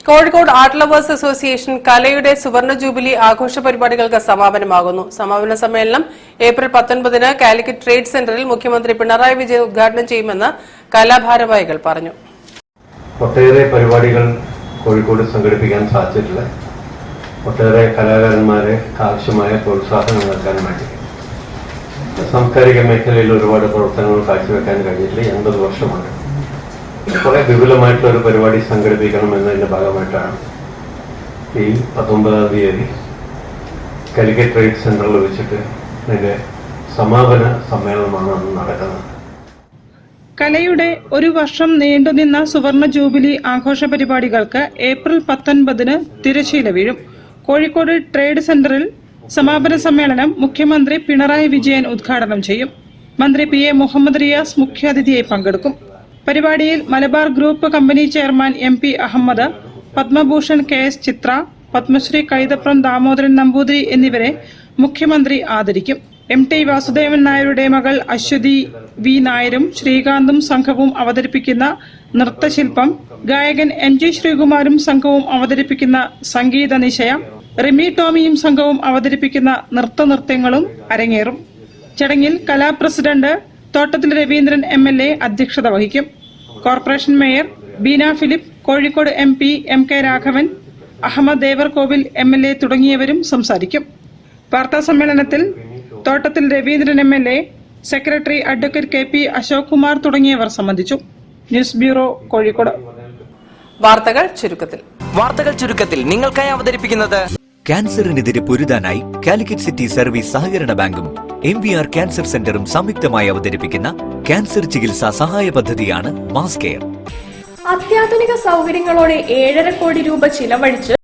Kozhikode art lovers association കലയുടെ സുവർണ jubilee ആഘോഷ പരിപാടികൾക്ക് സമാപനമാകുന്നു. സമാപന സമ്മേളനം ഏപ്രിൽ 19-ന് കാലിക്കറ്റ് ട്രേഡ് സെന്ററിൽ മുഖ്യമന്ത്രി പിണറായി വിജയൻ ഉദ്ഘാടനം ചെയ്യുമെന്ന് കലാഭാരവാഹികൾ പറഞ്ഞു. ഒട്ടേറെ പരിപാടികൾ കോഴിക്കോട് സംഘടിപ്പിക്കാൻ സാധിച്ചിട്ടില്ല. ഒട്ടേറെ കലാകാരന്മാരെ ആവശ്യമായ പ്രോത്സാഹനം നൽകാൻ വേണ്ടി സാംസ്കാരിക മേഖലയിൽ ഒരുപാട് പ്രവർത്തനങ്ങൾ കാഴ്ചവെക്കാൻ കഴിഞ്ഞിട്ടില്ല. 80 വർഷമാണ്. കുറെ വിപുലമായിട്ടുള്ള ഒരു പരിപാടി സംഘടിപ്പിക്കണം എന്നതിന്റെ ഭാഗമായിട്ടാണ് ഈ 19-ാം തീയതി കാലിക്കറ്റ് ട്രേഡ് സെന്ററിൽ വെച്ചിട്ട് അതിന്റെ സമാപന സമ്മേളനമാണ് അന്ന് നടക്കുന്നത്. കലയുടെ ഒരു വർഷം നീണ്ടുനിന്ന സുവർണ ജൂബിലി ആഘോഷ പരിപാടികൾക്ക് ഏപ്രിൽ 19-ന് തിരശ്ശീല വീഴും. കോഴിക്കോട് ട്രേഡ് സെന്ററിൽ സമാപന സമ്മേളനം മുഖ്യമന്ത്രി പിണറായി വിജയൻ ഉദ്ഘാടനം ചെയ്യും. മന്ത്രി PA മുഹമ്മദ് റിയാസ് മുഖ്യാതിഥിയായി പങ്കെടുക്കും. പരിപാടിയിൽ Malabar group company chairman MP Ahmed, Padma Bhushan KS Chithra, Padma Shri Kaithapram Damodaran Namboothiri എന്നിവരെ മുഖ്യമന്ത്രി ആദരിക്കും. MT വാസുദേവൻ നായരുടെ മകൾ അശ്വതി V നായരും ശ്രീകാന്തും സംഘവും അവതരിപ്പിക്കുന്ന നൃത്തശില്പം, ഗായകൻ NG ശ്രീകുമാരും സംഘവും അവതരിപ്പിക്കുന്ന സംഗീത നിശയ, റിമി ടോമിയും സംഘവും അവതരിപ്പിക്കുന്ന നൃത്തനൃത്യങ്ങളും അരങ്ങേറും. ചടങ്ങിൽ കലാപ്രസിഡന്റ് തോട്ടത്തിൽ രവീന്ദ്രൻ MLA അധ്യക്ഷത വഹിക്കും. Corporation mayor Beena Philip, Kozhikode MP MK Raghavan, Ahmed Devarkovil MLA തുടങ്ങിയവരും സംസാരിക്കും. വാർത്താ സമ്മേളനത്തിൽ Thottathil Raveendran MLA, secretary advocate KP Ashok Kumar തുടങ്ങിയവർ സംബന്ധിച്ചു. News bureau, Kozhikode. വാർത്തകൾ ചുരുക്കത്തിൽ നിങ്ങൾക്കായി അവതരിപ്പിക്കുന്നത് ക്യാൻസറിനെതിരെ പൊരുതാനായി കാലിക്കറ്റ് സിറ്റി സർവീസ് സഹകരണ ബാങ്കും MVR ക്യാൻസർ സെന്ററും സംയുക്തമായി അവതരിപ്പിക്കുന്ന ക്യാൻസർ ചികിത്സാ സഹായ പദ്ധതിയാണ് മാസ് കെയർ. അത്യാധുനിക സൗകര്യങ്ങളോടെ 7.5 കോടി രൂപ ചിലവഴിച്ച്